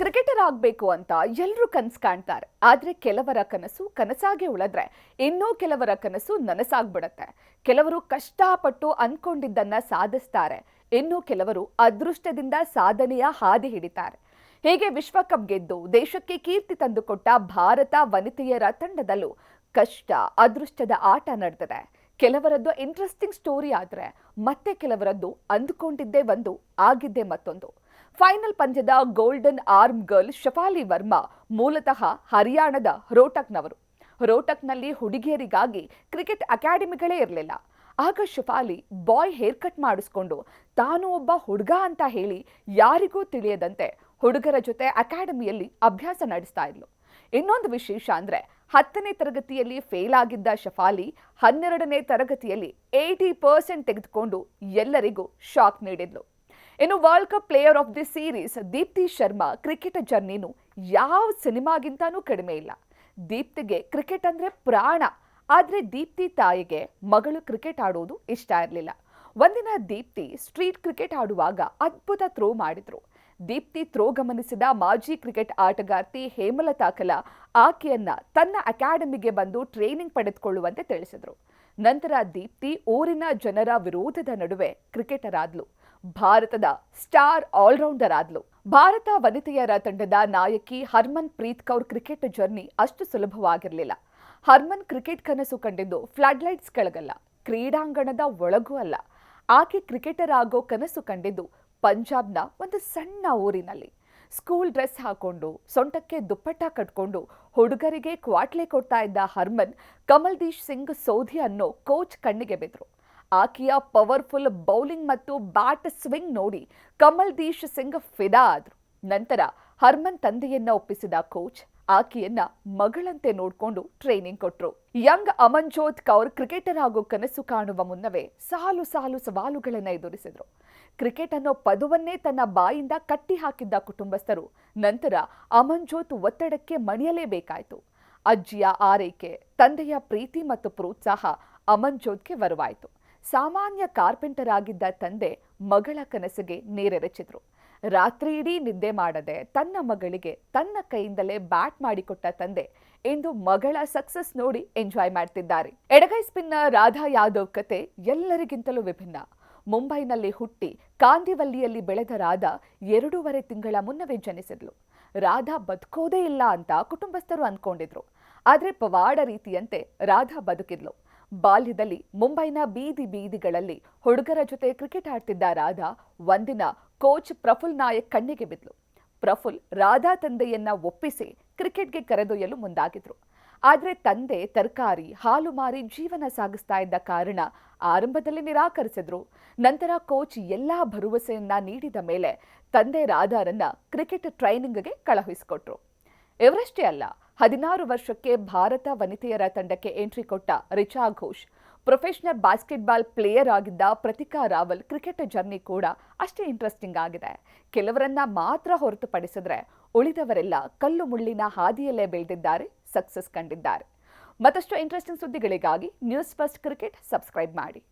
Cricketer ಆಗಬೇಕು ಅಂತ ಎಲ್ಲರೂ ಕನಸು ಕಾಣ್ತಾರೆ. ಆದರೆ ಕೆಲವರ ಕನಸು ಕನಸಾಗಿ ಉಳಿದ್ರೆ ಇನ್ನೂ ಕೆಲವರ ಕನಸು ನನಸಾಗ್ಬಿಡುತ್ತೆ. ಕೆಲವರು ಕಷ್ಟಪಟ್ಟು ಅನ್ಕೊಂಡಿದ್ದನ್ನ ಸಾಧಿಸ್ತಾರೆ, ಇನ್ನು ಕೆಲವರು ಅದೃಷ್ಟದಿಂದ ಸಾಧನೆಯ ಹಾದಿ ಹಿಡಿತಾರೆ. ಹೀಗೆ ವಿಶ್ವಕಪ್ ಗೆದ್ದು ದೇಶಕ್ಕೆ ಕೀರ್ತಿ ತಂದುಕೊಟ್ಟ ಭಾರತ ವನಿತೆಯರ ತಂಡದಲ್ಲೂ ಕಷ್ಟ ಅದೃಷ್ಟದ ಆಟ ನಡೆದಿದೆ. ಕೆಲವರದ್ದು ಇಂಟ್ರೆಸ್ಟಿಂಗ್ ಸ್ಟೋರಿ ಆದ್ರೆ ಮತ್ತೆ ಕೆಲವರದ್ದು ಅಂದುಕೊಂಡಿದ್ದೇ ಒಂದು ಆಗಿದ್ದೇ ಮತ್ತೊಂದು. ಫೈನಲ್ ಪಂದ್ಯದ golden arm girl Shafali Verma ಮೂಲತಃ ಹರಿಯಾಣದ ರೋಟಕ್ನವರು. ರೋಟಕ್ನಲ್ಲಿ ಹುಡುಗಿಯರಿಗಾಗಿ ಕ್ರಿಕೆಟ್ ಅಕಾಡೆಮಿಗಳೇ ಇರಲಿಲ್ಲ. ಆಗ ಶಫಾಲಿ ಬಾಯ್ ಹೇರ್ ಕಟ್ ಮಾಡಿಸ್ಕೊಂಡು ತಾನು ಒಬ್ಬ ಹುಡುಗ ಅಂತ ಹೇಳಿ ಯಾರಿಗೂ ತಿಳಿಯದಂತೆ ಹುಡುಗರ ಜೊತೆ ಅಕಾಡೆಮಿಯಲ್ಲಿ ಅಭ್ಯಾಸ ನಡೆಸ್ತಾ ಇದ್ಲು. ಇನ್ನೊಂದು ವಿಶೇಷ ಅಂದ್ರೆ 10ನೇ ತರಗತಿಯಲ್ಲಿ ಫೇಲ್ ಆಗಿದ್ದ ಶಫಾಲಿ 12ನೇ ತರಗತಿಯಲ್ಲಿ 80% ತೆಗೆದುಕೊಂಡು ಎಲ್ಲರಿಗೂ ಶಾಕ್ ನೀಡಿದ್ಲು. ಇನ್ನು world cup player of the series Deepti Sharma cricket ಜರ್ನಿನೂ ಯಾವ ಸಿನಿಮಾಗಿಂತಾನೂ ಕಡಿಮೆ ಇಲ್ಲ. ದೀಪ್ತಿಗೆ ಕ್ರಿಕೆಟ್ ಅಂದ್ರೆ ಪ್ರಾಣ. ಆದ್ರೆ ದೀಪ್ತಿ ತಾಯಿಗೆ ಮಗಳು ಕ್ರಿಕೆಟ್ ಆಡೋದು ಇಷ್ಟ ಇರಲಿಲ್ಲ. ಒಂದಿನ ದೀಪ್ತಿ ಸ್ಟ್ರೀಟ್ ಕ್ರಿಕೆಟ್ ಆಡುವಾಗ ಅದ್ಭುತ ಥ್ರೋ ಮಾಡಿದ್ರು. ದೀಪ್ತಿ ಥ್ರೋ ಗಮನಿಸಿದ ಮಾಜಿ ಕ್ರಿಕೆಟ್ ಆಟಗಾರ್ತಿ ಹೇಮಲತಾ ಕಲಾ ಆಕೆಯನ್ನ ತನ್ನ ಅಕಾಡೆಮಿಗೆ ಬಂದು ಟ್ರೈನಿಂಗ್ ಪಡೆದುಕೊಳ್ಳುವಂತೆ ತಿಳಿಸಿದ್ರು. ನಂತರ ದೀಪ್ತಿ ಊರಿನ ಜನರ ವಿರೋಧದ ನಡುವೆ ಕ್ರಿಕೆಟರ್ ಆದ್ಲು. ಭಾರತದ ಸ್ಟಾರ್ ಆಲ್ರೌಂಡರ್ ಆದ್ಲು. ಭಾರತ ವನಿತೆಯರ ತಂಡದ ನಾಯಕಿ ಹರ್ಮನ್ ಪ್ರೀತ್ ಕೌರ್ ಕ್ರಿಕೆಟ್ ಜರ್ನಿ ಅಷ್ಟು ಸುಲಭವಾಗಿರಲಿಲ್ಲ. ಹರ್ಮನ್ ಕ್ರಿಕೆಟ್ ಕನಸು ಕಂಡಿದ್ದು ಫ್ಲಡ್ ಲೈಟ್ಸ್ ಕೆಳಗಲ್ಲ, ಕ್ರೀಡಾಂಗಣದ ಒಳಗೂ ಅಲ್ಲ. ಆಕೆ ಕ್ರಿಕೆಟರ್ ಆಗೋ ಕನಸು ಕಂಡಿದ್ದು ಪಂಜಾಬ್ನ ಒಂದು ಸಣ್ಣ ಊರಿನಲ್ಲಿ. ಸ್ಕೂಲ್ ಡ್ರೆಸ್ ಹಾಕೊಂಡು ಸೊಂಟಕ್ಕೆ ದುಪ್ಪಟ್ಟ ಕಟ್ಕೊಂಡು ಹುಡುಗರಿಗೆ ಕ್ವಾಟ್ಲೆ ಕೊಡ್ತಾ ಇದ್ದ ಹರ್ಮನ್ ಕಮಲ್ದೀಶ್ ಸಿಂಗ್ ಸೋಧಿ ಅನ್ನೋ ಕೋಚ್ ಕಣ್ಣಿಗೆ ಬಿದ್ರು. ಆಕೆಯ ಪವರ್ಫುಲ್ ಬೌಲಿಂಗ್ ಮತ್ತು ಬ್ಯಾಟ್ ಸ್ವಿಂಗ್ ನೋಡಿ ಕಮಲ್ದೀಶ್ ಸಿಂಗ್ ಫಿದಾ ಆದ್ರು. ನಂತರ ಹರ್ಮನ್ ತಂದೆಯನ್ನ ಒಪ್ಪಿಸಿದ ಕೋಚ್ ಆಕೆಯನ್ನ ಮಗಳಂತೆ ನೋಡ್ಕೊಂಡು ಟ್ರೈನಿಂಗ್ ಕೊಟ್ರು. ಯಂಗ್ ಅಮನ್ಜೋತ್ ಕೌರ್ ಕ್ರಿಕೆಟರ್ ಆಗೋ ಕನಸು ಕಾಣುವ ಮುನ್ನವೇ ಸಾಲು ಸಾಲು ಸವಾಲುಗಳನ್ನ ಎದುರಿಸಿದ್ರು. ಕ್ರಿಕೆಟ್ ಅನ್ನೋ ಪದವನ್ನೇ ತನ್ನ ಬಾಯಿಂದ ಕಟ್ಟಿ ಹಾಕಿದ್ದ ಕುಟುಂಬಸ್ಥರು ನಂತರ ಅಮನ್ಜೋತ್ ಒತ್ತಡಕ್ಕೆ ಮಣಿಯಲೇಬೇಕಾಯ್ತು. ಅಜ್ಜಿಯ ಆರೈಕೆ, ತಂದೆಯ ಪ್ರೀತಿ ಮತ್ತು ಪ್ರೋತ್ಸಾಹ ಅಮನ್ಜೋತ್ಗೆ ವರವಾಯಿತು. ಸಾಮಾನ್ಯ ಕಾರ್ಪೆಂಟರ್ ಆಗಿದ್ದ ತಂದೆ ಮಗಳ ಕನಸಿಗೆ ನೀರೆರಚಿದ್ರು. ರಾತ್ರಿ ಇಡೀ ನಿದ್ದೆ ಮಾಡದೆ ತನ್ನ ಮಗಳಿಗೆ ತನ್ನ ಕೈಯಿಂದಲೇ ಬ್ಯಾಟ್ ಮಾಡಿಕೊಟ್ಟ ತಂದೆ ಇಂದು ಮಗಳ ಸಕ್ಸಸ್ ನೋಡಿ ಎಂಜಾಯ್ ಮಾಡ್ತಿದ್ದಾರೆ. ಎಡಗೈ ಸ್ಪಿನ್ನರ್ ರಾಧಾ ಯಾದವ್ ಕತೆ ಎಲ್ಲರಿಗಿಂತಲೂ ವಿಭಿನ್ನ. ಮುಂಬೈನಲ್ಲಿ ಹುಟ್ಟಿ ಕಾಂದಿವಲ್ಲಿಯಲ್ಲಿ ಬೆಳೆದ ರಾಧಾ 2.5 ತಿಂಗಳ ಮುನ್ನವೇ ಜನಿಸಿದ್ಲು. ರಾಧಾ ಬದುಕೋದೇ ಇಲ್ಲ ಅಂತ ಕುಟುಂಬಸ್ಥರು ಅನ್ಕೊಂಡಿದ್ರು. ಆದ್ರೆ ಪವಾಡ ರೀತಿಯಂತೆ ರಾಧಾ ಬದುಕಿದ್ಲು. ಬಾಲ್ಯದಲ್ಲಿ ಮುಂಬೈನ ಬೀದಿ ಬೀದಿಗಳಲ್ಲಿ ಹುಡುಗರ ಜೊತೆ ಕ್ರಿಕೆಟ್ ಆಡ್ತಿದ್ದ ರಾಧಾ ಒಂದಿನ ಕೋಚ್ ಪ್ರಫುಲ್ ನಾಯಕ್ ಕಣ್ಣಿಗೆ ಬಿದ್ಲು. ಪ್ರಫುಲ್ ರಾಧಾ ತಂದೆಯನ್ನ ಒಪ್ಪಿಸಿ ಕ್ರಿಕೆಟ್ಗೆ ಕರೆದೊಯ್ಯಲು ಮುಂದಾಗಿದ್ರು. ಆದ್ರೆ ತಂದೆ ತರಕಾರಿ ಹಾಲು ಮಾರಿ ಜೀವನ ಸಾಗಿಸ್ತಾ ಇದ್ದ ಕಾರಣ ಆರಂಭದಲ್ಲಿ ನಿರಾಕರಿಸಿದ್ರು. ನಂತರ ಕೋಚ್ ಎಲ್ಲಾ ಭರವಸೆಯನ್ನ ನೀಡಿದ ಮೇಲೆ ತಂದೆ ರಾಧಾರನ್ನ ಕ್ರಿಕೆಟ್ ಟ್ರೈನಿಂಗ್ಗೆ ಕಳುಹಿಸಿಕೊಟ್ರು. ಇವರಷ್ಟೇ ಅಲ್ಲ, 16 ವರ್ಷಕ್ಕೆ ಭಾರತ ವನಿತೆಯರ ತಂಡಕ್ಕೆ ಎಂಟ್ರಿ ಕೊಟ್ಟ Richa Ghosh, professional basketball player ಆಗಿದ್ದ ಪ್ರತಿಕಾ ರಾವಲ್ ಕ್ರಿಕೆಟ್ ಜರ್ನಿ ಕೂಡ ಅಷ್ಟೇ ಇಂಟ್ರೆಸ್ಟಿಂಗ್ ಆಗಿದೆ. ಕೆಲವರನ್ನ ಮಾತ್ರ ಹೊರತುಪಡಿಸಿದ್ರೆ ಉಳಿದವರೆಲ್ಲ ಕಲ್ಲು ಮುಳ್ಳಿನ ಹಾದಿಯಲ್ಲೇ ಬೆಳೆದಿದ್ದಾರೆ, ಸಕ್ಸಸ್ ಕಂಡಿದ್ದಾರೆ. ಮತ್ತಷ್ಟು ಇಂಟ್ರೆಸ್ಟಿಂಗ್ ಸುದ್ದಿಗಳಿಗಾಗಿ ನ್ಯೂಸ್ ಫಸ್ಟ್ ಕ್ರಿಕೆಟ್ ಸಬ್ಸ್ಕ್ರೈಬ್ ಮಾಡಿ.